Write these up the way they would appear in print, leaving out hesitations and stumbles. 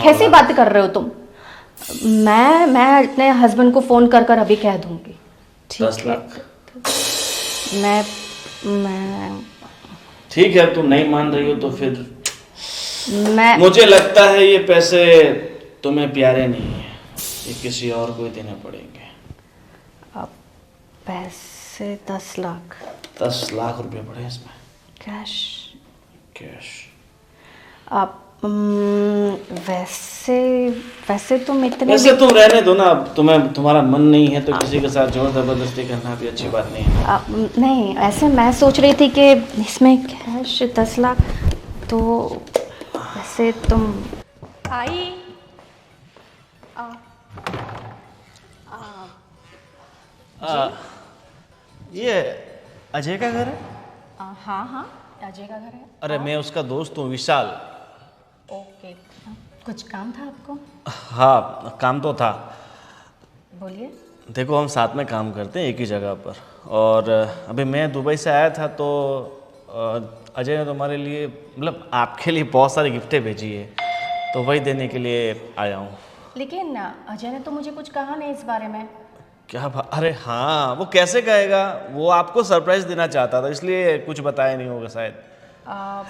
कैसी बातें कर रहे हो तुम? मैं अपने हस्बैंड को फ़ोन कर कर अभी कह दूंगी। 10 ठीक है। लाख मैं ठीक है, तुम नहीं मान रही हो तो फिर मैं मुझे लगता है ये पैसे तुम्हें प्यारे नहीं है, ये किसी और को ही देने पड़ेंगे। पैसे 10 लाख 10 लाख रुपए पड़े इसमें कैश। कैश। आप वैसे वैसे तुम इतने वैसे तुम रहने दो ना, अब तुम्हारा मन नहीं है तो किसी के साथ जोर जबरदस्ती करना भी अच्छी बात नहीं है। नहीं, ऐसे मैं सोच रही थी कि इसमें कैश 10 लाख तो वैसे तुम आई ये अजय का घर है? हाँ हाँ, अजय का घर है। अरे मैं उसका दोस्त हूँ, विशाल। ओके, कुछ काम था आपको? हाँ, काम तो था। बोलिए। देखो हम साथ में काम करते हैं एक ही जगह पर, और अभी मैं दुबई से आया था तो अजय ने तुम्हारे लिए, मतलब आपके लिए बहुत सारी गिफ्टें भेजी है, तो वही देने के लिए आया हूँ। लेकिन अजय ने तो मुझे कुछ कहा नहीं इस बारे में। क्या बात? अरे हाँ, वो कैसे कहेगा, वो आपको सरप्राइज देना चाहता था इसलिए कुछ बताया नहीं होगा शायद। आ,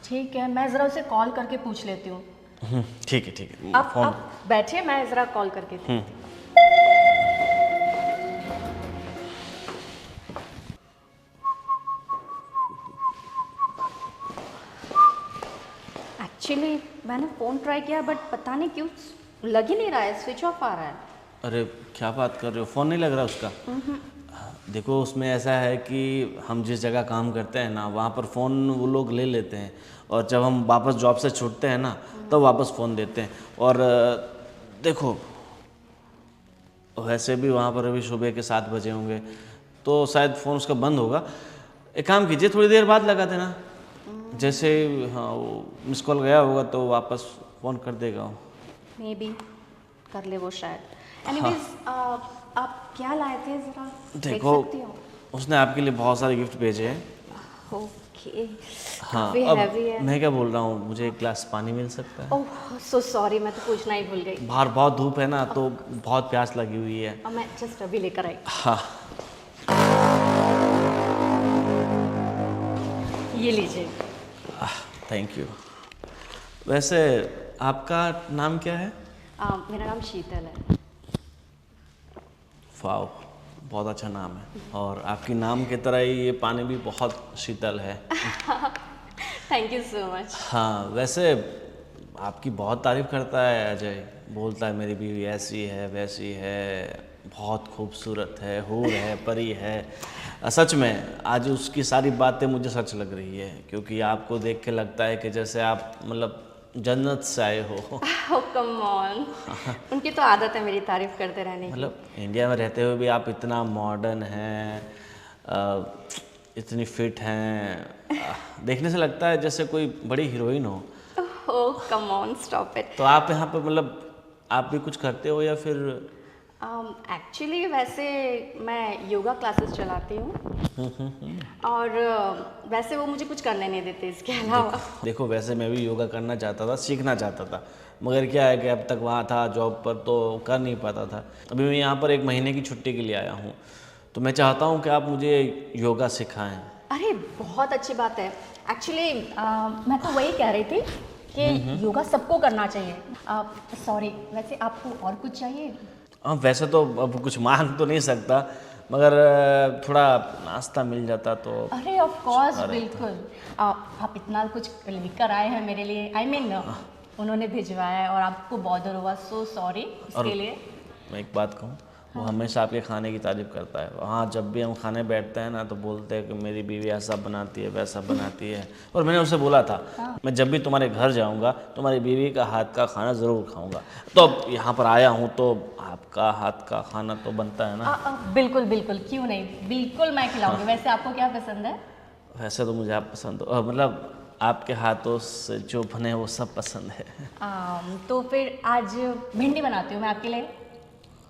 ठीक है, मैं ज़रा उसे कॉल करके पूछ लेती हूँ। ठीक है ठीक है, आप फोन। आप बैठिए, मैं ज़रा कॉल करके देखती हूँ। एक्चुअली मैंने फ़ोन ट्राई किया बट पता नहीं क्यों लग ही नहीं रहा है, स्विच ऑफ आ रहा है। अरे क्या बात कर रहे हो, फ़ोन नहीं लग रहा उसका? देखो उसमें ऐसा है कि हम जिस जगह काम करते हैं ना, वहाँ पर फ़ोन वो लोग ले लेते हैं, और जब हम वापस जॉब से छूटते हैं ना तब वापस फ़ोन देते हैं। और देखो वैसे भी वहाँ पर अभी सुबह के 7 बजे होंगे तो शायद फ़ोन उसका बंद होगा। एक काम कीजिए, थोड़ी देर बाद लगा देना, जैसे हाँ वो मिस कॉल गया होगा तो वापस फ़ोन कर देगा वो। मे बी कर ले वो शायद। एनीवेज आप क्या लाए थे ज़रा देख देखो सकती हो? उसने आपके लिए बहुत सारे गिफ्ट भेजे हैं। ओके, हाँ, काफ़ी अब हैवी है। मैं क्या बोल रहा हूँ, मुझे एक गिलास पानी मिल सकता है? ओह सो सॉरी, मैं तो पूछना ही भूल गई। बाहर बहुत धूप है ना तो बहुत प्यास लगी हुई है। अब मैं जस्ट अभी लेकर आई। हाँ ये लीजिए। Thank you. वैसे आपका नाम क्या है? मेरा नाम शीतल है। वाओ, बहुत अच्छा नाम है, और आपकी नाम की तरह ही ये पानी भी बहुत शीतल है। Thank you so much. हाँ वैसे आपकी बहुत तारीफ़ करता है अजय, बोलता है मेरी बीवी ऐसी है वैसी है, बहुत खूबसूरत है, हूर है, परी है। सच में आज उसकी सारी बातें मुझे सच लग रही है, क्योंकि आपको देख के लगता है कि जैसे आप मतलब जन्नत से आए हो। ओह कम ऑन, उनकी तो आदत है मेरी तारीफ करते रहने की। मतलब इंडिया में रहते हुए भी आप इतना मॉडर्न हैं, इतनी फिट हैं, देखने से लगता है जैसे कोई बड़ी हीरोइन हो। ओह कम ऑन, स्टॉप इट। तो आप यहाँ पे मतलब आप भी कुछ करते हो या फिर? एक्चुअली वैसे मैं योगा क्लासेस चलाती हूँ और वैसे वो मुझे कुछ करने नहीं देते इसके अलावा। देखो वैसे मैं भी योगा करना चाहता था, सीखना चाहता था, मगर क्या है कि अब तक वहाँ था जॉब पर तो कर नहीं पाता था। अभी मैं यहाँ पर 1 महीने की छुट्टी के लिए आया हूँ, तो मैं चाहता हूँ कि आप मुझे योगा सिखाएं। अरे बहुत अच्छी बात है। एक्चुअली मैं तो वही कह रही थी कि योगा सबको करना चाहिए। सॉरी, वैसे आपको और कुछ चाहिए? हाँ वैसे तो अब कुछ मांग तो नहीं सकता, मगर थोड़ा नाश्ता मिल जाता तो। अरे ऑफ कोर्स, बिल्कुल। आप इतना कुछ लेकर आए हैं मेरे लिए, आई मीन उन्होंने भिजवाया है और आपको बॉदर हुआ, सो सॉरी और इसके लिए। मैं एक बात कहूँ, वो हमेशा आपके खाने की तारीफ़ करता है। वहाँ जब भी हम खाने बैठते हैं ना तो बोलते हैं कि मेरी बीवी ऐसा बनाती है वैसा बनाती है, और मैंने उसे बोला था मैं जब भी तुम्हारे घर जाऊँगा तुम्हारी बीवी का हाथ का खाना ज़रूर खाऊँगा। तो अब यहाँ पर आया हूँ तो आपका हाथ का खाना तो बनता है ना। बिल्कुल बिल्कुल, क्यों नहीं, बिल्कुल मैं खिलाऊंगी। वैसे आपको क्या पसंद है? वैसे तो मुझे आप पसंद हो, मतलब आपके हाथों से जो बने वो सब पसंद है। तो फिर आज भिंडी बनाती हूँ मैं आपके लिए।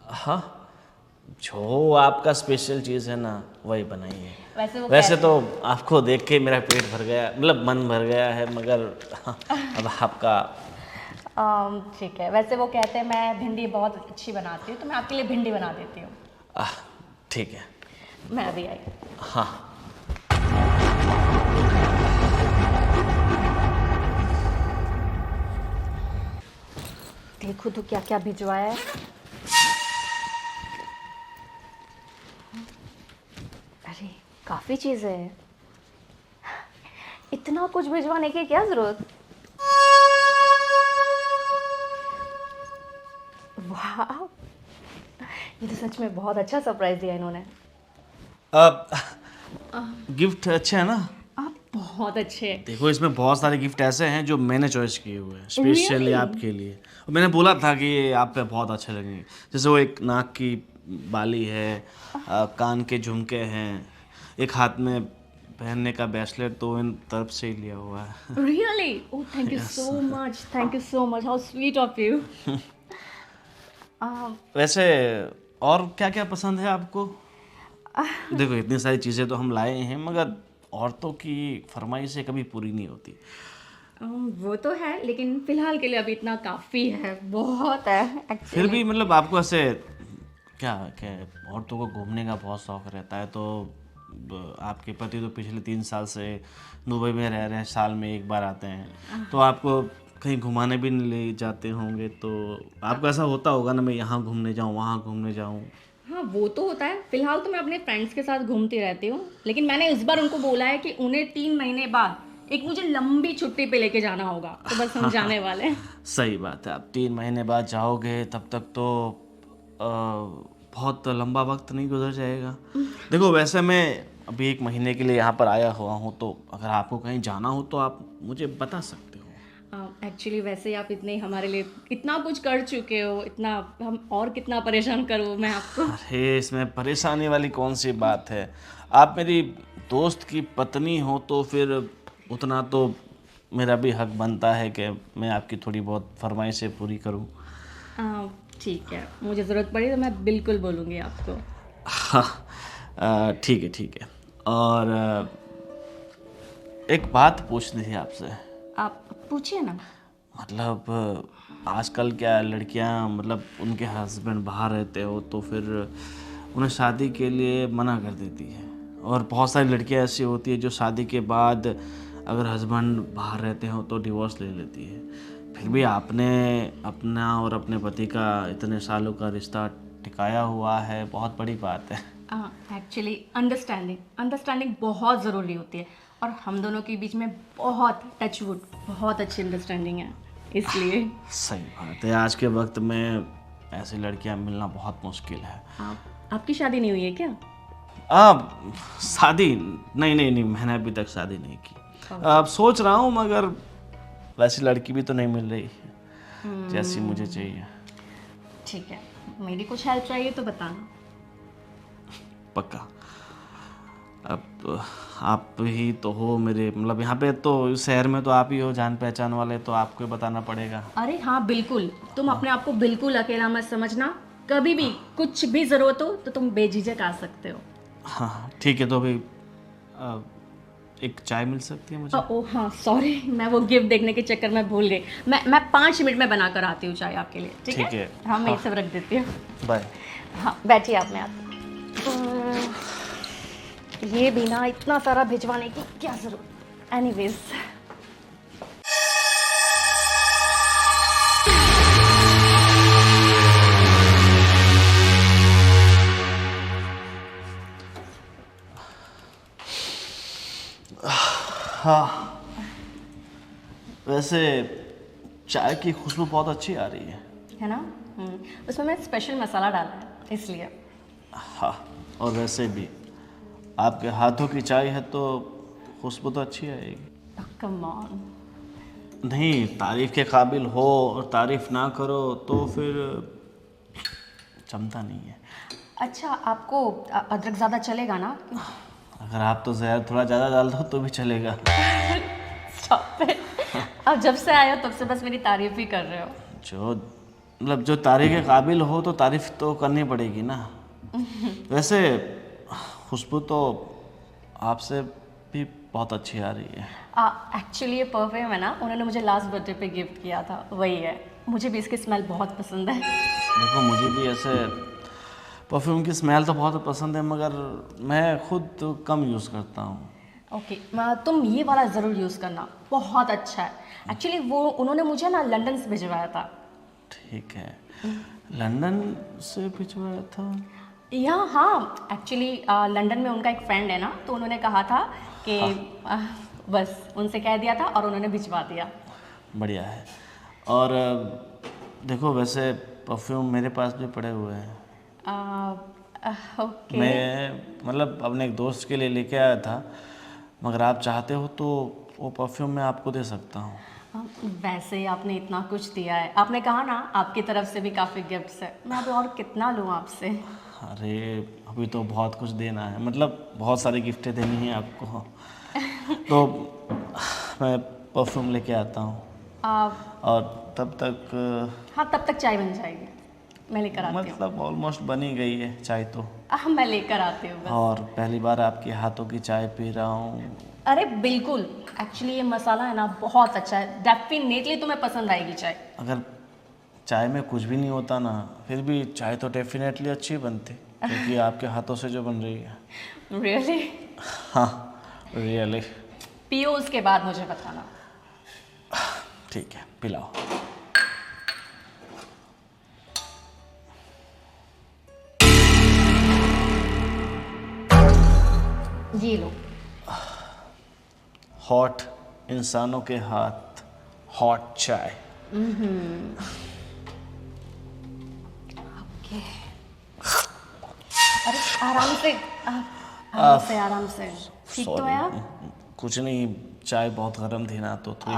हाँ, जो आपका स्पेशल चीज़ है ना वही बनाइए। वैसे तो आपको देख के मेरा पेट भर गया, मतलब मन भर गया है, मगर अब आपका ठीक है। वैसे वो कहते हैं मैं भिंडी बहुत अच्छी बनाती हूँ, तो मैं आपके लिए भिंडी बना देती हूँ। आह, ठीक है। मैं अभी आई। हाँ, देखो तो क्या क्या भिजवाया है। अरे काफ़ी चीज़ें हैं, इतना कुछ भिजवाने की क्या ज़रूरत। वाह, ये तो सच में बहुत अच्छा सरप्राइज दिया इन्होंने। अब गिफ्ट अच्छे है ना? आप बहुत अच्छे हैं। देखो, इसमें बहुत सारे गिफ्ट ऐसे हैं जो मैंने चॉइस किए हुए हैं स्पेशली Really? आपके लिए। और मैंने बोला था कि ये आप पे बहुत अच्छे लगेंगे। जैसे वो एक नाक की बाली है, कान के झुमके हैं, एक हाथ में पहनने का ब्रेसलेट, तो इन तरफ से ही लिया हुआ है। Really? Oh, thank you so much. Thank you so much. How sweet of you. वैसे और क्या क्या पसंद है आपको? देखो, इतनी सारी चीज़ें तो हम लाए हैं, मगर औरतों की फरमाइशें कभी पूरी नहीं होती। वो तो है, लेकिन फिलहाल के लिए अभी इतना काफ़ी है, बहुत है फिर एक्चुअली। भी मतलब आपको ऐसे क्या क्या औरतों को घूमने का बहुत शौक रहता है, तो आपके पति तो पिछले 3 साल से दुबई में रह रहे हैं, साल में एक बार आते हैं, तो आपको कहीं घुमाने भी नहीं ले जाते होंगे, तो आपको ऐसा होता होगा ना, मैं यहाँ घूमने जाऊँ, वहाँ घूमने जाऊँ। हाँ, वो तो होता है। फिलहाल तो मैं अपने फ्रेंड्स के साथ घूमती रहती हूँ, लेकिन मैंने इस बार उनको बोला है कि उन्हें 3 महीने बाद एक मुझे लंबी छुट्टी पे लेके जाना होगा, तो बस हम जाने वाले हैं। सही बात है, आप 3 महीने बाद जाओगे, तब तक तो बहुत लंबा वक्त नहीं गुजर जाएगा। देखो, वैसे मैं अभी 1 महीने के लिए यहाँ पर आया हुआ हूँ, तो अगर आपको कहीं जाना हो तो आप मुझे बता सकते हो। एक्चुअली वैसे आप इतने हमारे लिए इतना कुछ कर चुके हो, इतना हम और कितना परेशान करूँ मैं आपको। अरे, इसमें परेशानी वाली कौन सी बात है? आप मेरी दोस्त की पत्नी हो, तो फिर उतना तो मेरा भी हक बनता है कि मैं आपकी थोड़ी बहुत फरमाइशें पूरी करूं। ठीक है, मुझे ज़रूरत पड़ी तो मैं बिल्कुल बोलूँगी आपको। हाँ, ठीक है, ठीक है। और एक बात पूछनी थी आपसे। आप पूछिए ना। मतलब आजकल क्या लड़कियां, मतलब उनके हस्बैंड बाहर रहते हो तो फिर उन्हें शादी के लिए मना कर देती है, और बहुत सारी लड़कियां ऐसी होती है जो शादी के बाद अगर हस्बैंड बाहर रहते हो तो डिवोर्स ले लेती है। फिर भी आपने अपना और अपने पति का इतने सालों का रिश्ता टिकाया हुआ है, बहुत बड़ी बात है। एक्चुअली अंडरस्टैंडिंग बहुत ज़रूरी होती है, और हम दोनों के बीच में बहुत टचवुड बहुत अच्छी अंडरस्टैंडिंग है, इसलिए। सही बात है, आज के वक्त में ऐसी लड़कियां मिलना बहुत मुश्किल है। आपकी शादी नहीं हुई है क्या? शादी नहीं, मैंने अभी तक शादी नहीं की। अब सोच रहा हूँ, मगर वैसी लड़की भी तो नहीं मिल रही है जैसी मुझे चाहिए। ठीक है, मेरी कुछ हेल्प चाहिए तो बताना। पक्का। अब आप ही तो हो मेरे, मतलब यहाँ पे तो इस शहर में तो आप ही हो जान पहचान वाले, तो आपको ही बताना पड़ेगा। अरे हाँ बिल्कुल, तुम अपने आप को बिल्कुल अकेला मत समझना। कभी भी कुछ भी ज़रूरत हो तो तुम बेझिझक आ सकते हो। हाँ, ठीक है। तो अभी एक चाय मिल सकती है मुझे? ओह हाँ, सॉरी, मैं वो गिफ्ट देखने के चक्कर में भूल गई। मैं 5 मिनट में बना कर आती हूँ चाय आपके लिए। ठीक है? हाँ, मैं ये सब रख देती हूँ। बाय। हाँ, बैठिए आप, मैं आती हूँ। ये बिना इतना सारा भिजवाने की क्या ज़रूरत। एनीवेज, हाँ, वैसे चाय की खुशबू बहुत अच्छी आ रही है ना? उसमें मैं स्पेशल मसाला डाला है, इसलिए। हाँ, और वैसे भी आपके हाथों की चाय है तो खुशबू तो अच्छी आएगी। Come on. नहीं, तारीफ के काबिल हो और तारीफ ना करो तो फिर जमता नहीं है। अच्छा, आपको अदरक ज़्यादा चलेगा ना? अगर आप तो जहर थोड़ा ज़्यादा डाल दो तो भी चलेगा। Stop it. अब जब से आए हो तब से बस मेरी तारीफ ही कर रहे हो। जो तारीफ के काबिल हो तो तारीफ तो करनी पड़ेगी ना। वैसे खुशबू तो आपसे भी बहुत अच्छी आ रही है। एक्चुअली ये परफ्यूम है ना, उन्होंने मुझे लास्ट बर्थडे पे गिफ्ट किया था, वही है। मुझे भी इसकी स्मेल बहुत पसंद है। देखो मुझे भी ऐसे परफ्यूम की स्मेल तो बहुत पसंद है, मगर मैं खुद तो कम यूज़ करता हूँ। ओके, तुम ये वाला ज़रूर यूज़ करना, बहुत अच्छा है। एक्चुअली वो उन्होंने मुझे ना लंदन से भिजवाया था। ठीक है, लंदन से भिजवाया था? या हाँ, एक्चुअली लंदन में उनका एक फ्रेंड है ना, तो उन्होंने कहा था कि बस उनसे कह दिया था और उन्होंने भिजवा दिया। बढ़िया है। और देखो वैसे परफ्यूम मेरे पास भी पड़े हुए हैं। ओके। मैं मतलब अपने एक दोस्त के लिए लेके आया था, मगर आप चाहते हो तो वो परफ्यूम मैं आपको दे सकता हूँ। वैसे ही आपने इतना कुछ दिया है, आपने कहा ना आपकी तरफ से भी काफ़ी गिफ्ट्स है, मैं अभी और कितना लूँ आपसे। अरे अभी तो बहुत कुछ देना है, मतलब बहुत सारी गिफ्टें देनी है आपको। तो मैं परफ्यूम लेके आता हूँ और तब तक हाँ, तब तक चाय बन जाएगी, मैं लेकर आती हूँ। मतलब ऑलमोस्ट बन ही गई है चाय तो। मैं लेकर आती हूँ बस। और पहली बार आपके हाथों की चाय पी रहा हूँ। अरे बिल्कुल, एक्चुअली ये मसाला है ना बहुत अच्छा है, डेफिनेटली तुम्हें पसंद आएगी चाय। अगर चाय में कुछ भी नहीं होता ना, फिर भी चाय तो डेफिनेटली अच्छी बनती, क्योंकि आपके हाथों से जो बन रही है। रियली? हाँ रियली। पियो उसके बाद मुझे बताना। ठीक है, पिलाओ। जी लो। हॉट इंसानों के हाथ, हॉट चाय। ओके। अरे आराम से, आराम से, आराम से। ठीक तो है आप? कुछ नहीं, चाय बहुत गर्म थी ना, तो थोड़ी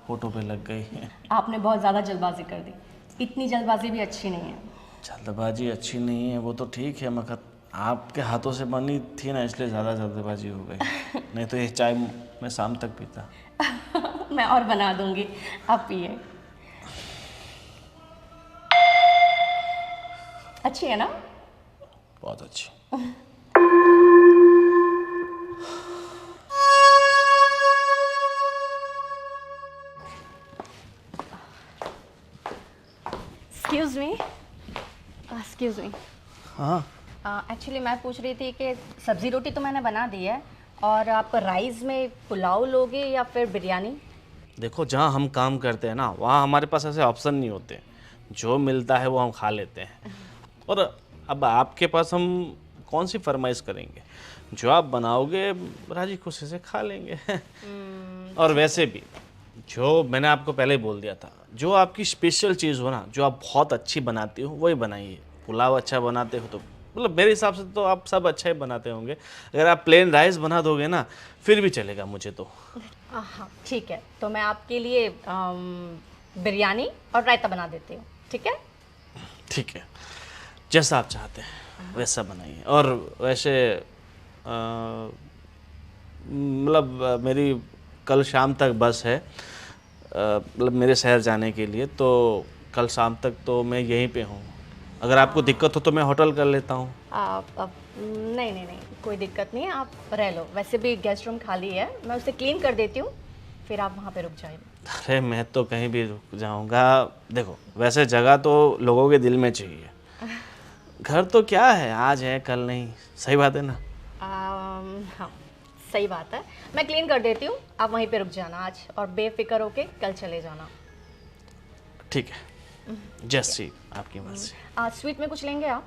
होठों पे लग गई। आपने बहुत ज़्यादा जल्दबाजी कर दी, इतनी जल्दबाजी भी अच्छी नहीं है। जल्दबाजी अच्छी नहीं है वो तो ठीक है, मगर आपके हाथों से बनी थी ना, इसलिए ज़्यादा जल्दबाजी हो गई। नहीं तो ये चाय मैं शाम तक पीता। मैं और बना दूंगी, आप पिए। अच्छी है ना? बहुत अच्छी। Excuse me, excuse me. हाँ एक्चुअली मैं पूछ रही थी कि सब्ज़ी रोटी तो मैंने बना दी है, और आप राइस में पुलाव लोगे या फिर बिरयानी? देखो, जहाँ हम काम करते हैं ना, वहाँ हमारे पास ऐसे ऑप्शन नहीं होते। जो मिलता है वो हम खा लेते हैं। और अब आपके पास हम कौन सी फरमाइश करेंगे? जो आप बनाओगे राजी खुशी से खा लेंगे। और वैसे भी जो मैंने आपको पहले ही बोल दिया था, जो आपकी स्पेशल चीज़ हो ना, जो आप बहुत अच्छी बनाती हो वही बनाइए। पुलाव अच्छा बनाते हो तो मतलब मेरे हिसाब से तो आप सब अच्छा ही बनाते होंगे। अगर आप प्लेन राइस बना दोगे ना, फिर भी चलेगा मुझे तो। हाँ ठीक है, तो मैं आपके लिए बिरयानी और रायता बना देती हूँ, ठीक है? ठीक है, जैसा आप चाहते हैं वैसा बनाइए। और वैसे मतलब मेरी कल शाम तक बस है, मतलब मेरे शहर जाने के लिए, तो कल शाम तक तो मैं यहीं पे हूँ। अगर आपको दिक्कत हो तो मैं होटल कर लेता हूँ। नहीं नहीं नहीं, कोई दिक्कत नहीं है, आप रह लो। वैसे भी गेस्ट रूम खाली है, मैं उसे क्लीन कर देती हूँ, फिर आप वहाँ पे रुक जाइए। अरे मैं तो कहीं भी रुक जाऊँगा। देखो वैसे जगह तो लोगों के दिल में चाहिए, घर तो क्या है, आज है कल नहीं। सही बात है ना? हाँ सही बात है, मैं क्लीन कर देती हूँ, आप वहीं पे रुक जाना आज, और बेफिक्र होके कल चले जाना। ठीक है, जैसी आपकी मर्जी। आज स्वीट में कुछ लेंगे आप?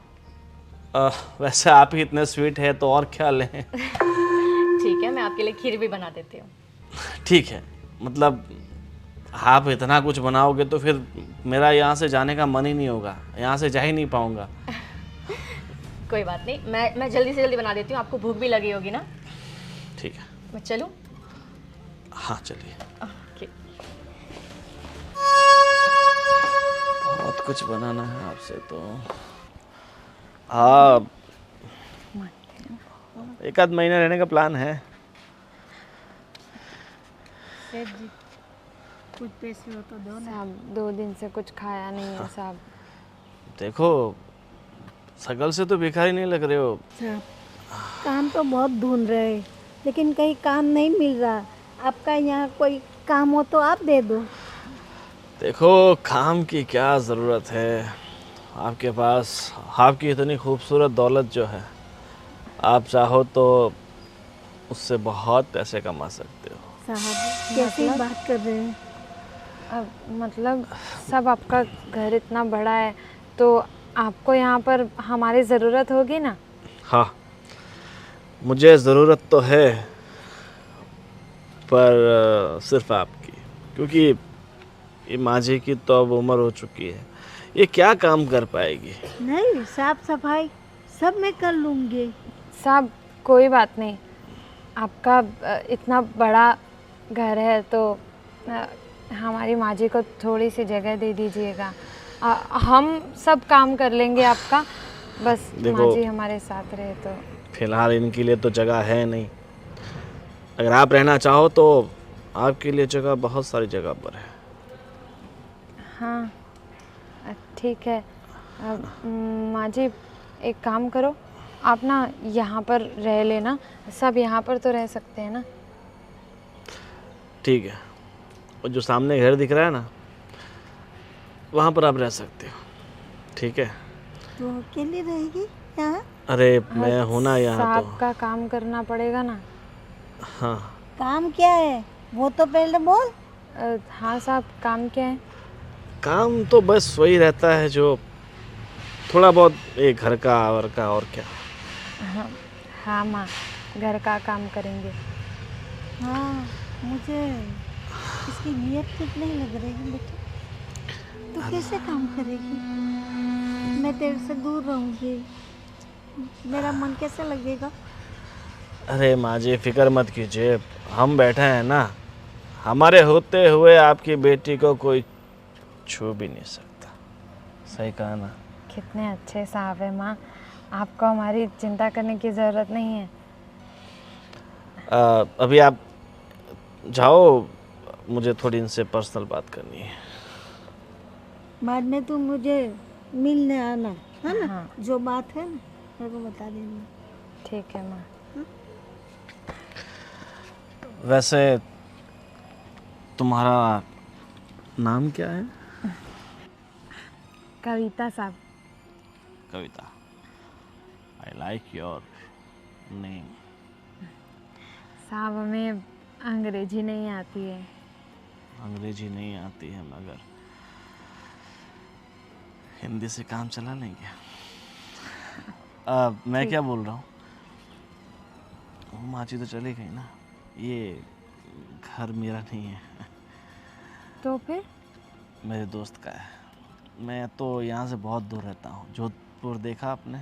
वैसे आप ही इतने स्वीट है तो और क्या लें। ठीक है, मैं आपके लिए खीर भी बना देती हूँ। ठीक है, मतलब आप इतना कुछ बनाओगे तो फिर मेरा यहाँ से जाने का मन ही नहीं होगा, यहाँ से जा ही नहीं पाऊँगा। कोई बात नहीं, मैं जल्दी से जल्दी बना देती हूँ, आपको भूख भी लगी होगी ना? ठीक है, मैं चलूँ? हाँ चलिए। ओके। बहुत कुछ बनाना है आपसे तो। हाँ, एक आध महीना रहने का प्लान है। सेठ जी, कुछ पैसे हो तो दो ना। साहब 2 दिन से कुछ खाया नहीं है साहब। देखो शकल से तो भिखारी नहीं लग रहे हो। साहब काम तो बहुत ढूंढ रहे हैं, लेकिन कहीं काम नहीं मिल रहा। आपका यहाँ कोई काम हो तो आप दे दो। देखो काम की क्या ज़रूरत है, आपके पास आपकी इतनी खूबसूरत दौलत जो है, आप चाहो तो उससे बहुत पैसे कमा सकते हो। साहब कैसी बात कर रहे हैं? अब मतलब सब आपका घर इतना बड़ा है तो आपको यहाँ पर हमारी ज़रूरत होगी ना। हाँ, मुझे ज़रूरत तो है, पर सिर्फ आपकी, क्योंकि ये माँझी की तो अब उम्र हो चुकी है, ये क्या काम कर पाएगी। नहीं, साफ सफाई सब मैं कर लूँगी। साहब कोई बात नहीं, आपका इतना बड़ा घर है तो हमारी माँ जी को थोड़ी सी जगह दे दीजिएगा। हम सब काम कर लेंगे आपका, बस माँ जी हमारे साथ रहे तो। फिलहाल इनके लिए तो जगह है नहीं, अगर आप रहना चाहो तो आपके लिए जगह बहुत सारी जगह पर है। हाँ ठीक है। माँ जी एक काम करो, आप ना यहाँ पर रह लेना, सब यहाँ पर तो रह सकते हैं ना। ठीक है, और जो सामने घर दिख रहा है ना, वहाँ पर आप रह सकते हो, ठीक है। तो अकेले रहेगी यहाँ? अरे मैं हूँ ना यहाँ साहब तो। का काम करना पड़ेगा ना। हाँ, काम क्या है वो तो पहले बोल। हाँ साहब काम क्या है? काम तो बस वही रहता है जो थोड़ा बहुत एक घर का और क्या। हाँ माँ, घर का काम करेंगे। हाँ, मुझे इसकी नीयत ठीक नहीं लग रही है बेटा। तो कैसे काम करेगी? मैं तेरे से दूर रहूँगी, मेरा मन कैसे लगेगा? अरे माँ जी फिक्र मत कीजिए, हम बैठे हैं ना, हमारे होते हुए आपकी बेटी को कोई छू भी नहीं सकता। सही कहा ना? कितने अच्छे साहब है माँ, आपको हमारी चिंता करने की ज़रूरत नहीं है। अभी आप जाओ, मुझे थोड़ी इनसे पर्सनल बात करनी है। बाद में तू मुझे मिलने आना, है ना? हाँ। जो बात है ना मेरे को बता देना। ठीक है माँ। वैसे तुम्हारा नाम क्या है? कविता साहब। कविता, आई लाइक योर नेम। साहब हमें अंग्रेजी नहीं आती है। अंग्रेजी नहीं आती है मगर हिंदी से काम चला लेंगे। मैं क्या बोल रहा हूँ, माँ जी तो चली गई ना, ये घर मेरा नहीं है, तो फिर? मेरे दोस्त का है। मैं तो यहाँ से बहुत दूर रहता हूँ, जोधपुर देखा आपने?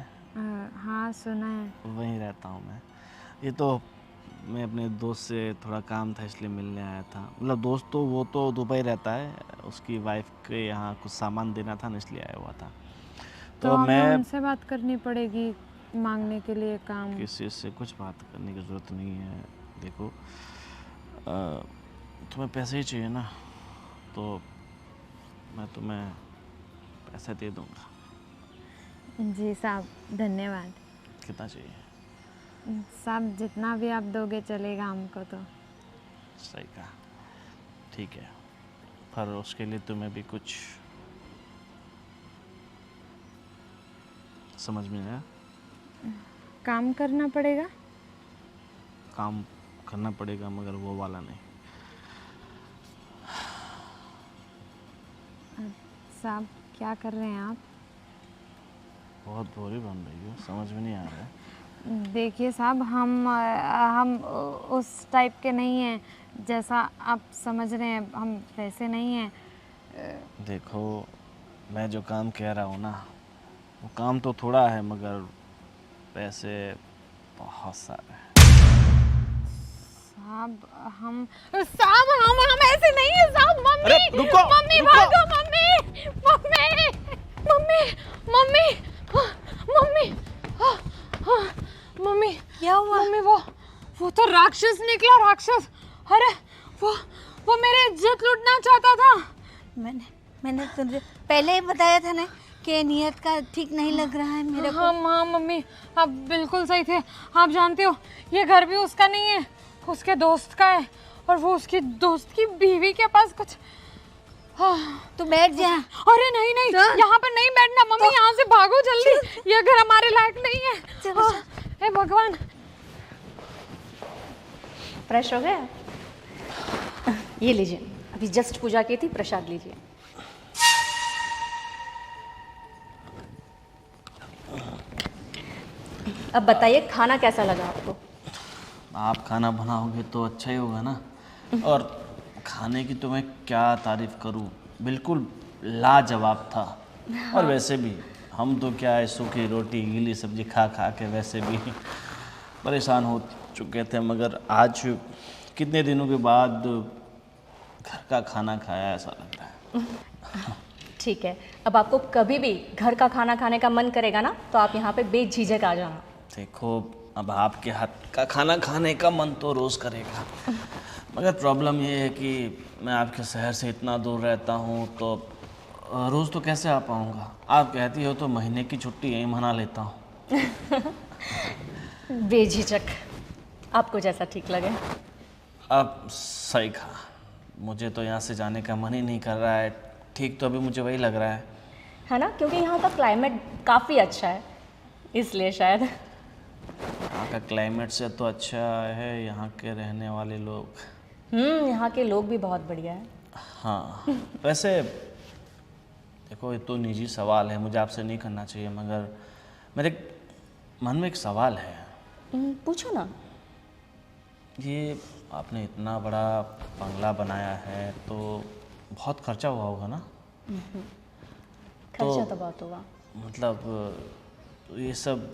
हाँ सुना है। वहीं रहता हूँ मैं। ये तो मैं अपने दोस्त से थोड़ा काम था इसलिए मिलने आया था, मतलब दोस्त तो वो तो दुबई रहता है, उसकी वाइफ के यहाँ कुछ सामान देना था ना, इसलिए आया हुआ था। तो हमें मैं उनसे बात करनी पड़ेगी मांगने के लिए काम। किसी से कुछ बात करने की ज़रूरत नहीं है। देखो तुम्हें पैसे ही चाहिए ना, तो मैं तुम्हें पैसे दे दूँगा। जी साहब धन्यवाद। कितना चाहिए? साहब जितना भी आप दोगे चलेगा हमको तो। सही कहा, ठीक है, पर उसके लिए तुम्हें भी कुछ समझ में आया? काम करना पड़ेगा। काम करना पड़ेगा मगर वो वाला नहीं। साहब क्या कर रहे हैं आप? बहुत भोरी बन रही हो, समझ में नहीं आ रहा है। देखिए साहब हम उस टाइप के नहीं हैं, जैसा आप समझ रहे हैं हम वैसे नहीं हैं। देखो मैं जो काम कह रहा हूँ ना, वो काम तो थोड़ा है मगर पैसे बहुत सारे हैं। साहब हम ऐसे नहीं है साहब। मम्मी, अरे रुको, मम्मी रुको। भागो, mummy mummy mummy mummy mummy mummy क्या हुआ? मम्मी वो तो राक्षस निकला, राक्षस। अरे वो मेरी इज्जत लूटना चाहता था। मैंने तुझे पहले ही बताया था ना कि नियत का ठीक नहीं लग रहा है मेरे को। हाँ हाँ मम्मी, आप बिल्कुल सही थे। आप जानते हो ये घर भी उसका नहीं है, उसके दोस्त का है, और वो उसकी दोस्त की बीवी के पास कुछ। हाँ। तू बैठ जा। अरे नहीं नहीं, यहाँ पर नहीं बैठना मम्मी, यहाँ से भागो जल्दी, ये घर हमारे लायक नहीं है। चलो, हाँ, हे भगवान। फ्रेश हो गया? ये लीजिए, अभी जस्ट पूजा की थी, प्रसाद लीजिए। अब बताइए खाना कैसा लगा आपको? आप खाना बनाओगे तो अच्छा ही होगा ना। और खाने की तो मैं क्या तारीफ़ करूं, बिल्कुल लाजवाब था। और वैसे भी हम तो क्या है, सूखी रोटी गीली सब्जी खा खा के वैसे भी परेशान हो चुके थे, मगर आज कितने दिनों के बाद घर का खाना खाया ऐसा लग रहा है। ठीक है, अब आपको कभी भी घर का खाना खाने का मन करेगा ना, तो आप यहाँ पे बेझिझक आ जाना। देखो, अब आपके हाथ का खाना खाने का मन तो रोज़ करेगा, मगर प्रॉब्लम ये है कि मैं आपके शहर से इतना दूर रहता हूँ, तो रोज़ तो कैसे आ पाऊँगा। आप कहती हो तो महीने की छुट्टी यहीं मना लेता हूँ। बेझिझक, आपको जैसा ठीक लगे। अब सही कहा, मुझे तो यहाँ से जाने का मन ही नहीं कर रहा है। ठीक तो अभी मुझे वही लग रहा है ना, क्योंकि यहाँ का क्लाइमेट काफ़ी अच्छा है, इसलिए शायद। यहाँ का क्लाइमेट से तो अच्छा है यहाँ के रहने वाले लोग। यहाँ के लोग भी बहुत बढ़िया है। हाँ, वैसे देखो, ये तो निजी सवाल है, मुझे आपसे नहीं करना चाहिए, मगर मेरे मन में एक सवाल है। पूछो ना। ये आपने इतना बड़ा बंगला बनाया है तो बहुत खर्चा हुआ होगा ना? खर्चा तो बहुत होगा। मतलब ये सब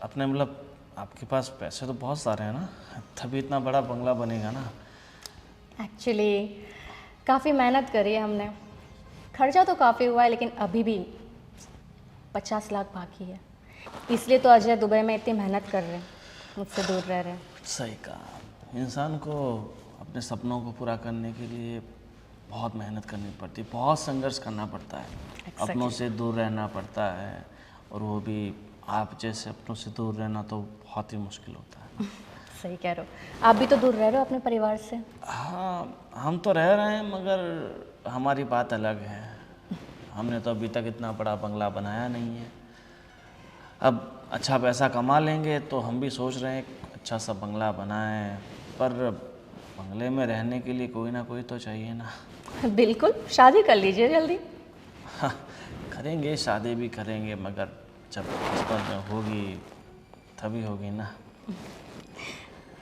अपने, मतलब आपके पास पैसे तो बहुत सारे हैं ना, तभी इतना बड़ा बंगला बनेगा ना। एक्चुअली काफ़ी मेहनत करी है हमने, खर्चा तो काफ़ी हुआ है, लेकिन अभी भी 50 लाख बाकी है। इसलिए तो अजय दुबई में इतनी मेहनत कर रहे हैं, मुझसे दूर रह रहे हैं। सही कहा, इंसान को अपने सपनों को पूरा करने के लिए बहुत मेहनत करनी पड़ती है, बहुत संघर्ष करना पड़ता है। Exactly. अपनों से दूर रहना पड़ता है, और वो भी आप जैसे अपनों से दूर रहना तो बहुत ही मुश्किल होता है। सही कह रहे हो, आप भी तो दूर रह रहे हो अपने परिवार से। हाँ, हम तो रह रहे हैं, मगर हमारी बात अलग है। हमने तो अभी तक इतना बड़ा बंगला बनाया नहीं है। अब अच्छा पैसा कमा लेंगे तो हम भी सोच रहे हैं अच्छा सा बंगला बनाएं, पर बंगले में रहने के लिए कोई ना कोई तो चाहिए ना। बिल्कुल, शादी कर लीजिए जल्दी। हाँ, करेंगे, शादी भी करेंगे, मगर जब किस्मत में होगी तभी होगी ना।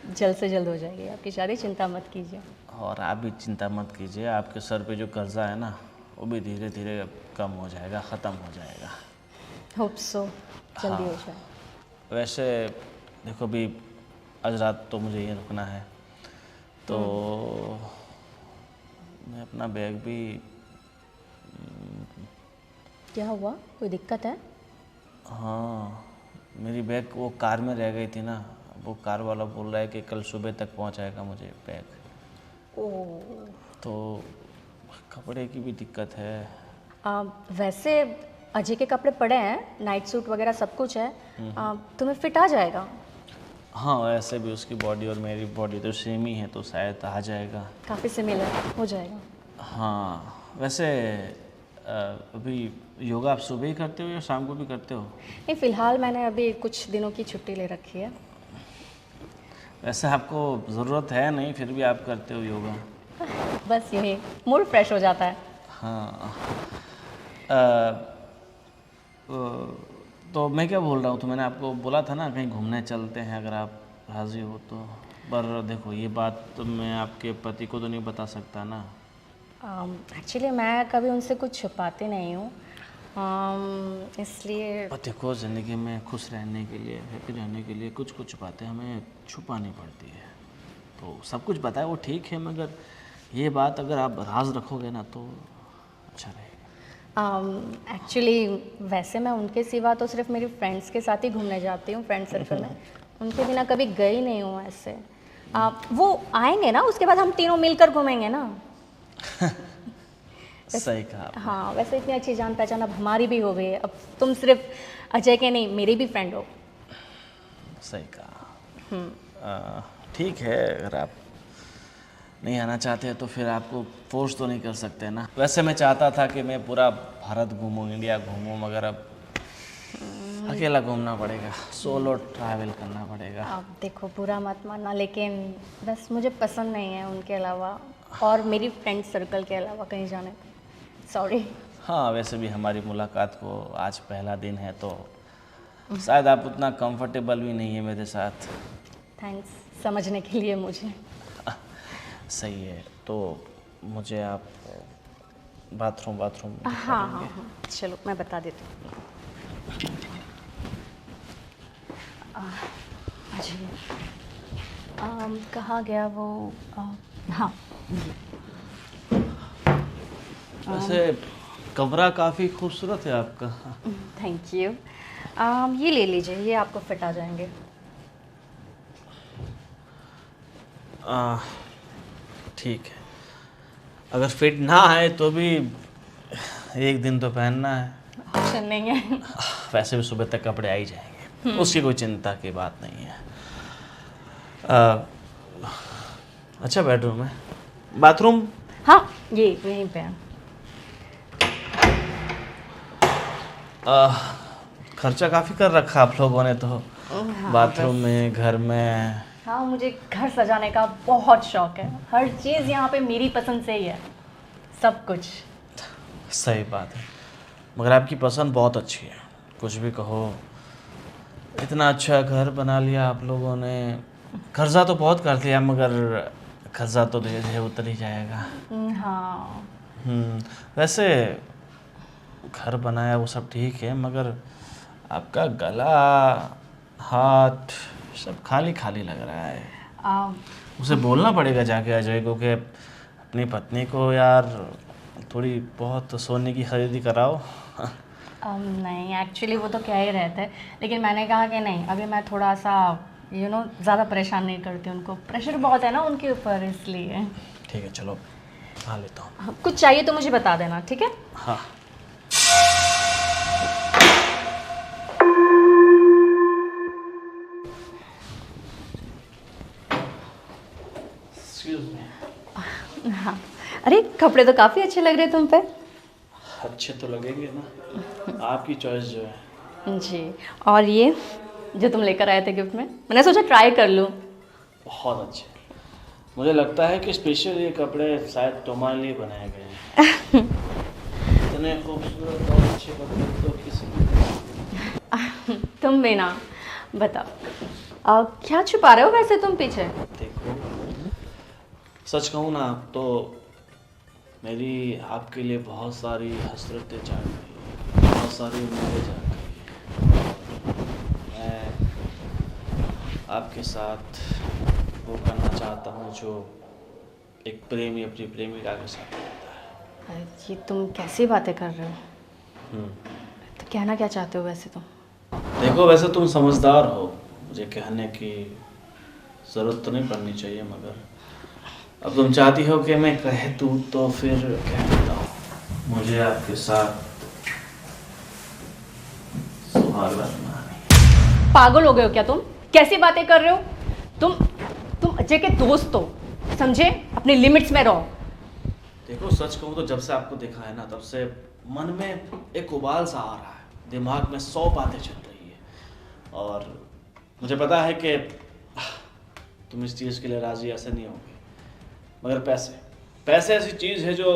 जल्द से जल्द हो जाएगी आपकी शादी, चिंता मत कीजिए। और आप भी चिंता मत कीजिए, आपके सर पे जो कर्जा है ना, वो भी धीरे धीरे कम हो जाएगा, ख़त्म हो जाएगा। होप सो जल्दी हो जाए। वैसे देखो, अभी आज रात तो मुझे यहीं रुकना है, तो मैं अपना बैग भी। क्या हुआ, कोई दिक्कत है? हाँ, मेरी बैग वो कार में रह गई थी ना, वो कार वाला बोल रहा है कि कल सुबह तक पहुंचाएगा मुझे बैग। ओह, तो कपड़े की भी दिक्कत है। वैसे अजय के कपड़े पड़े हैं, नाइट सूट वगैरह सब कुछ है, तुम्हें फिट आ जाएगा। हाँ, वैसे भी उसकी बॉडी और मेरी बॉडी तो सेम ही है, तो शायद आ जाएगा। काफ़ी सिमिलर हो जाएगा। हाँ, वैसे अभी योगा आप सुबह ही करते हो या शाम को भी करते हो? नहीं, फ़िलहाल मैंने अभी कुछ दिनों की छुट्टी ले रखी है। वैसे आपको ज़रूरत है नहीं, फिर भी आप करते हो योगा? बस यही, मूड फ्रेश हो जाता है। हाँ। तो मैं क्या बोल रहा हूँ, तो मैंने आपको बोला था ना कहीं घूमने चलते हैं, अगर आप राज़ी हो तो। पर देखो, ये बात तो मैं आपके पति को तो नहीं बता सकता ना। एक्चुअली मैं कभी उनसे कुछ छुपाती नहीं हूँ, इसलिए। और देखो, ज़िंदगी में खुश रहने के लिए, हैप्पी रहने के लिए कुछ कुछ बातें हमें छुपानी पड़ती है। तो सब कुछ बताए वो ठीक है, मगर ये बात अगर आप राज रखोगे ना तो अच्छा रहेगा। एक्चुअली वैसे मैं उनके सिवा तो सिर्फ मेरी फ्रेंड्स के साथ ही घूमने जाती हूँ, फ्रेंड सर्कल में। उनके बिना कभी गई नहीं हूँ ऐसे। वो आएंगे ना, उसके बाद हम तीनों मिलकर घूमेंगे ना। सही कहा आपने। हाँ, वैसे इतनी अच्छी जान पहचान अब हमारी भी हो गई है। अब तुम सिर्फ अजय के नहीं, मेरी भी फ्रेंड हो। सही कहा। ठीक है, अगर आप नहीं आना चाहते हैं तो फिर आपको फोर्स तो नहीं कर सकते ना। वैसे मैं चाहता था कि मैं पूरा भारत घूमूं, इंडिया घूमूं, मगर अब अकेला घूमना पड़ेगा, सोलो ट्रैवल करना पड़ेगा। अब देखो, बुरा मत मानना, लेकिन बस मुझे पसंद नहीं है उनके अलावा और मेरी फ्रेंड सर्कल के अलावा कहीं जाने का। सॉरी। हाँ, वैसे भी हमारी मुलाकात को आज पहला दिन है तो शायद आप उतना कंफर्टेबल भी नहीं है मेरे साथ। थैंक्स समझने के लिए मुझे। सही है, तो मुझे आप बाथरूम हाँ हाँ हाँ, चलो मैं बता देती हूँ। अजय, कहाँ गया वो? हाँ, वैसे कमरा काफ़ी खूबसूरत है आपका। Thank you. ये ले लीजिए, ये आपको फिट आ जाएंगे। ठीक है, अगर फिट ना आए तो भी एक दिन तो पहनना है। ऑप्शन नहीं है। वैसे भी सुबह तक कपड़े आ ही जाएंगे, उसकी कोई चिंता की बात नहीं है। अच्छा बेडरूम है, बाथरूम? हाँ, ये यहीं पे है। खर्चा काफ़ी कर रखा आप लोगों ने तो, बाथरूम में, घर में। हाँ, मुझे घर सजाने का बहुत शौक है। हर चीज़ यहाँ पे मेरी पसंद से ही है, सब कुछ। सही बात है, मगर आपकी पसंद बहुत अच्छी है, कुछ भी कहो। इतना अच्छा घर बना लिया आप लोगों ने। कर्जा तो बहुत कर लिया, मगर कर्जा तो धीरे धीरे उतर ही जाएगा। हाँ, वैसे घर बनाया वो सब ठीक है, मगर आपका गला, हाथ सब खाली खाली लग रहा है। उसे बोलना पड़ेगा जाके अजय को कि अपनी पत्नी को यार थोड़ी बहुत सोने की खरीदी कराओ। नहीं, एक्चुअली वो तो क्या ही रहता है, लेकिन मैंने कहा कि नहीं, अभी मैं थोड़ा सा ज़्यादा परेशान नहीं करती उनको। प्रेशर बहुत है ना उनके ऊपर, इसलिए। ठीक है, चलो खा लेता हूँ। कुछ चाहिए तो मुझे बता देना, ठीक है? हाँ। हाँ। अरे, कपड़े तो काफ़ी अच्छे लग रहे हैं तुम पे। अच्छे तो लगेंगे ना, आपकी चॉइस जो है। जी, और ये जो तुम लेकर आए थे गिफ्ट में, मैंने सोचा ट्राई कर लूँ। बहुत अच्छे, मुझे लगता है कि स्पेशल ये कपड़े शायद तुम्हारे लिए बनाए गए हैं। इतने खूबसूरत और अच्छे कपड़े तो किसी ने। तुम भी ना, बताओ क्या छुपा रहे हो वैसे तुम पीछे? देखो, सच कहूँ ना तो मेरी आपके लिए बहुत सारी हसरतें जाग गई, बहुत सारी उम्मीदें जाग गई। मैं आपके साथ वो करना चाहता हूँ जो एक प्रेमी अपनी प्रेमिका के साथ करता है। ये तुम कैसी बातें कर रहे हो? तो कहना क्या चाहते हो वैसे तुम? देखो, वैसे तुम समझदार हो, मुझे कहने की ज़रूरत तो नहीं पड़नी चाहिए, मगर अब तुम चाहती हो कि मैं कह दूँ तो फिर कह देता हूँ। मुझे आपके साथ सुहाग रखना है। पागल हो गए हो क्या तुम? कैसी बातें कर रहे हो तुम अजय के दोस्त हो, समझे? अपनी लिमिट्स में रहो। देखो, सच कहूँ तो जब से आपको देखा है ना, तब से मन में एक उबाल सा आ रहा है, दिमाग में 100 बातें चल रही है, और मुझे पता है कि तुम इस चीज़ के लिए राजी ऐसे नहीं होगी, मगर पैसे ऐसी चीज़ है जो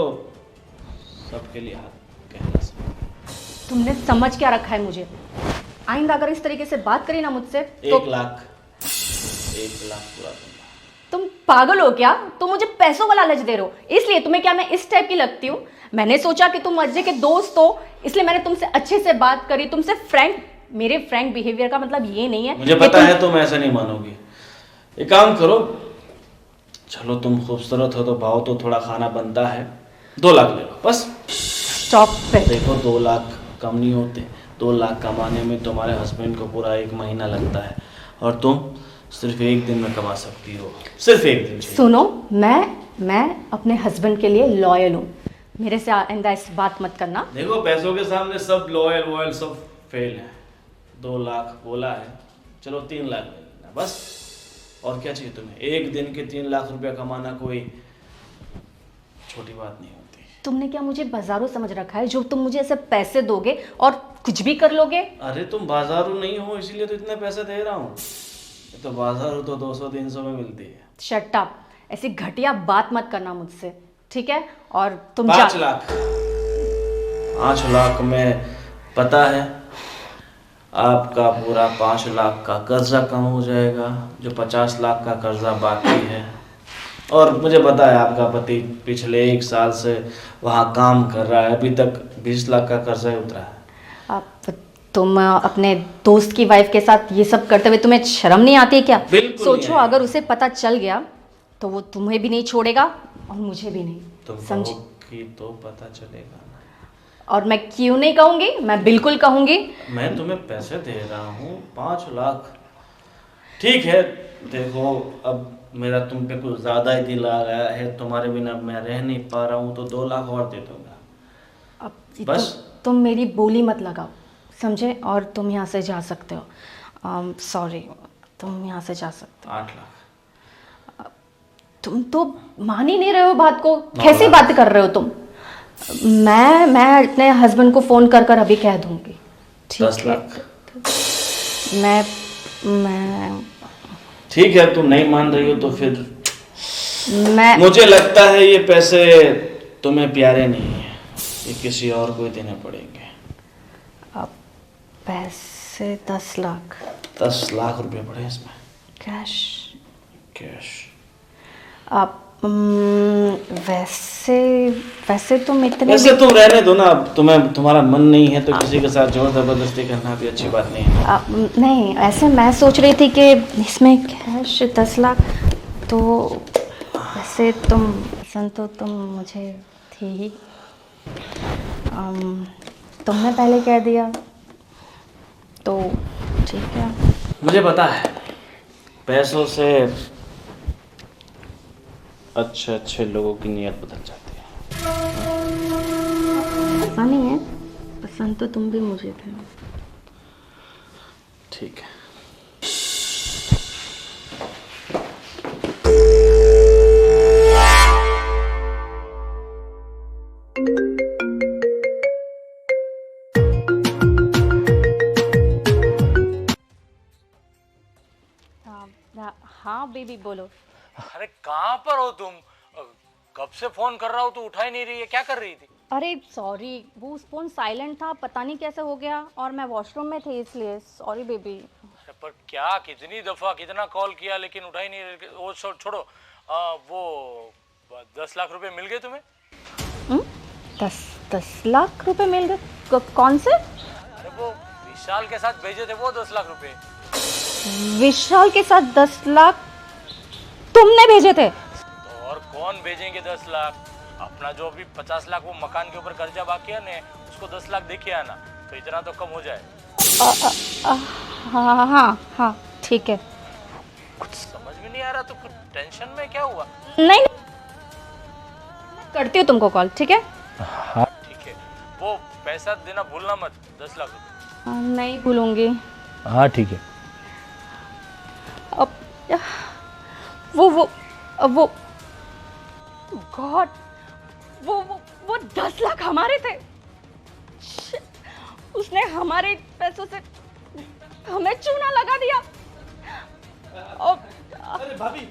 सबके लिए हाथ कहना सकती। तुमने समझ क्या रखा है मुझे? आइंदा अगर इस तरीके से बात करी ना मुझसे तो 1 लाख पूरा दूंगा। तुम पागल हो क्या? तुम मुझे पैसों का लालच दे रहे हो, इसलिए तुम्हें क्या मैं इस टाइप की लगती हूँ? मैंने सोचा कि तुम अजय के दोस्त हो, इसलिए मैंने तुमसे अच्छे से बात करी, तुमसे मेरे फ्रैंक बिहेवियर का मतलब ये नहीं है। मुझे पता है तुम ऐसा नहीं मानोगी। एक काम करो, चलो तुम खूबसूरत हो तो भाव तो थोड़ा खाना बनता है, 2 लाख ले लो बस। Stop it. देखो, 2 लाख कम नहीं होते। 2 लाख कमाने में तुम्हारे हस्बैंड को पूरा 1 महीना लगता है, और तुम सिर्फ 1 दिन में कमा सकती हो, सिर्फ 1 दिन। सुनो, मैं अपने हस्बैंड के लिए लॉयल हूँ। मेरे से आइंदा इस बात मत करना। देखो पैसों के सामने सब लॉयल वॉयल सब फेल है। 2 लाख बोला है, चलो 3 लाख ले लेना बस। और क्या चाहिए तुम्हें? एक दिन के 3 लाख रुपया कमाना कोई छोटी बात नहीं होती। तुमने क्या मुझे बाजारू समझ रखा है जो तुम मुझे ऐसे पैसे दोगे और कुछ भी कर लोगे? अरे तुम बाजारू नहीं हो इसीलिए तो इतने पैसे दे रहा हूँ। ये तो बाजारू तो 200-300 में मिलती है। शट अप, ऐसी घटिया बात मत करना मुझसे, ठीक है? और तुम 5 लाख 5 लाख में पता है आपका पूरा 5 लाख का कर्जा कम हो जाएगा, जो 50 लाख का कर्जा बाकी है। और मुझे पता है आपका पति पिछले 1 साल से वहाँ काम कर रहा है, अभी तक 20 लाख का कर्जा ही उतरा है। अब तुम अपने दोस्त की वाइफ के साथ ये सब करते हुए तुम्हें शर्म नहीं आती है क्या? बिल्कुल सोचो नहीं। अगर उसे पता चल गया तो वो तुम्हें भी नहीं छोड़ेगा और मुझे भी नहीं, तुम समझी? कहोगी तो पता चलेगा ना। और मैं क्यों नहीं कहूँगी, मैं बिल्कुल कहूँगी। मैं तुम्हें पैसे दे रहा हूँ 5 लाख, ठीक है। देखो अब मेरा तुम पे कुछ ज़्यादा ही दिल आ गया है, तुम्हारे बिना मैं रह नहीं पा रहा हूँ, तो 2 लाख और दे दूँगा अब बस। तुम मेरी बोली मत लगाओ, समझे? और तुम यहाँ से जा सकते हो। सॉरी, तुम यहाँ से जा सकते 8 लाख हो। तुम तो मान ही नहीं रहे हो बात को। 9 कैसी लाख। बात कर रहे हो तुम? मैं अपने हस्बैंड को फ़ोन कर कर अभी कह दूँगी, 10 ठीक है? लाख मैं ठीक है। तुम नहीं मान रही हो तो फिर मैं मुझे लगता है ये पैसे तुम्हें प्यारे नहीं है, ये किसी और को ही देने पड़ेंगे। अब पैसे 10 लाख 10 लाख रुपए पड़े इसमें कैश। कैश। अब वैसे तुम इतने वैसे तुम रहने दो ना, अब तुम्हारा मन नहीं है तो किसी के साथ जोर जबरदस्ती करना भी अच्छी बात नहीं है। नहीं, ऐसे मैं सोच रही थी कि इसमें कैश 10 लाख तो वैसे पसंद तो तुम मुझे थी ही। तुमने पहले कह दिया तो ठीक है। मुझे पता है पैसों से अच्छे अच्छे लोगों की नीयत बदल जाती है। ऐसा नहीं है, पसंद तो तुम भी मुझे थे। ठीक है। हाँ बेबी बोलो। अरे कहाँ पर हो तुम? कब से फोन कर रहा हूँ तो उठा ही नहीं रही है, क्या कर रही थी? अरे सॉरी, वो फ़ोन साइलेंट था, पता नहीं कैसे हो गया, और मैं वॉशरूम में थी इसलिए। Sorry baby. अरे पर क्या, कितनी दफा कितना कॉल किया लेकिन उठा ही नहीं रही। वो छोड़ो, वो 10 लाख रुपए मिल गए तुम्हें? 10 लाख रुपए मिल गए? कौन से? अरे वो विशाल के साथ भेजे थे वो 10 लाख रुपए। विशाल के साथ 10 लाख तुमने भेजे थे? तो और कौन भेजेंगे 10 लाख? अपना जो अभी 50 लाख वो मकान के ऊपर कर्जा बाकी है ना, उसको 10 लाख देखिए आना, तो इतना तो कम हो जाए। हाँ हाँ हाँ ठीक है। कुछ समझ में नहीं आ रहा तो कुछ टेंशन में क्या हुआ? नहीं, करती हूँ तुमको कॉल, ठीक है? हाँ ठीक है, वो पैसा देना भूलना मत, 10 लाख रुपए। नहीं भूलूंगी। हाँ ठीक है। अब वो गॉड, वो 10 लाख हमारे थे। Shit, उसने हमारे पैसों से हमें चूना लगा दिया। अरे भाभी,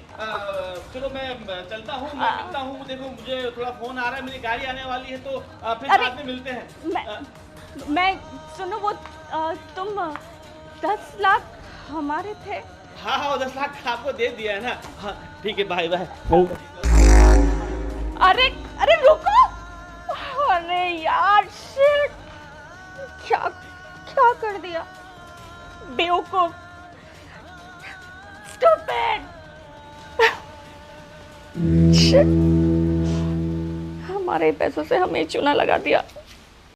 चलो मैं चलता हूँ, मैं मिलता हूँ। देखो मुझे थोड़ा फोन आ रहा है, मेरी गाड़ी आने वाली है, तो फिर अरे, बाद में मिलते हैं। मैं सुनो, वो तुम 10 लाख हमारे थे। हाँ हाँ, वो 10 लाख आपको दे दिया है ना। हाँ ठीक है, बाय बाय। अरे अरे रुको, अरे यार शिट, क्या क्या कर दिया, बेवकूफ, स्टूपिड। शिट, हमारे पैसों से हमें चूना लगा दिया।